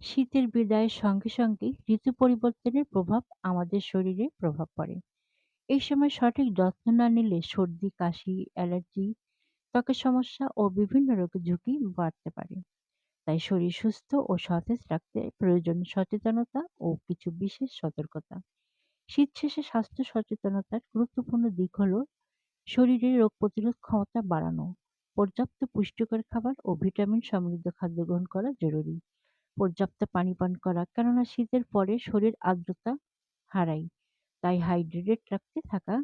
শীতের বিদায়ের সঙ্গে সঙ্গে ঋতু পরিবর্তনের প্রভাব আমাদের শরীরে প্রভাব পড়ে। এই সময় সঠিক যত্ন না নিলে সর্দি, কাশি, অ্যালার্জি, ত্বকের সমস্যা ও বিভিন্ন রোগের ঝুঁকি বাড়তে পারে। তাই শরীর সুস্থ ও সতেজ রাখতে প্রয়োজন সচেতনতা ও কিছু বিশেষ সতর্কতা। শীত শেষে স্বাস্থ্য সচেতনতার গুরুত্বপূর্ণ দিক হল শরীরে রোগ প্রতিরোধ ক্ষমতা বাড়ানো, পর্যাপ্ত পুষ্টিকর খাবার ও ভিটামিন সমৃদ্ধ খাদ্য গ্রহণ করা জরুরি। পর্যাপ্ত পানি পান করা, কেননা শীতের পরে শরীর আর্দ্রতা হারায়, তাই হাইড্রেটেড রাখতে থাকা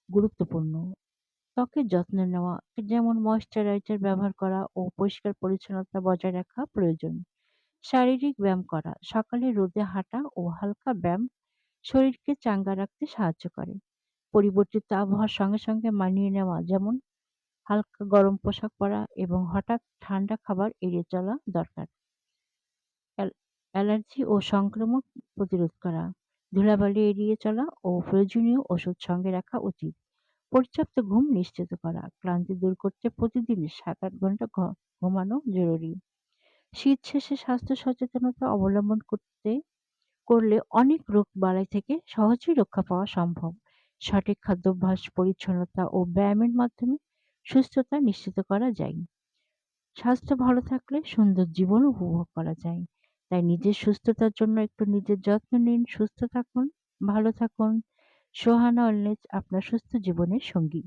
গুরুত্বপূর্ণ। ত্বকের যত্ন নেওয়া, যেমন ময়েশ্চারাইজার ব্যবহার করা ও পরিষ্কার পরিচ্ছন্নতা বজায় রাখা প্রয়োজন। শারীরিক ব্যায়াম করা, সকালে রোদে হাঁটা ও হালকা ব্যায়াম শরীরকে চাঙ্গা রাখতে সাহায্য করে। পরিবর্তিত আবহাওয়ার সঙ্গে সঙ্গে মানিয়ে নেওয়া, যেমন হালকা গরম পোশাক পরা এবং হঠাৎ ঠান্ডা খাবার এড়িয়ে চলা দরকার। অ্যালার্জি ও সংক্রমণ প্রতিরোধ করা, ধুলাবালি এড়িয়ে চলা ও প্রয়োজনীয় ওষুধ সঙ্গে রাখা উচিত। পর্যাপ্ত ঘুম নিশ্চিত করা, ক্লান্তি দূর করতে প্রতিদিন ৭-৮ ঘন্টা ঘুমানো জরুরি। শীত শেষে স্বাস্থ্য সচেতনতা অবলম্বন করলে অনেক রোগ বালাই থেকে সহজেই রক্ষা পাওয়া সম্ভব। সঠিক খাদ্যাভ্যাস, পরিচ্ছন্নতা ও ব্যায়ামের মাধ্যমে সুস্থতা নিশ্চিত করা যায়। স্বাস্থ্য ভালো থাকলে সুন্দর জীবন উপভোগ করা যায়। তাই নিজের সুস্থতার জন্য একটু নিজের যত্ন নিন, সুস্থ থাকুন, ভালো থাকুন। সোহানা ওয়েলনেস আপনার সুস্থ জীবনের সঙ্গী।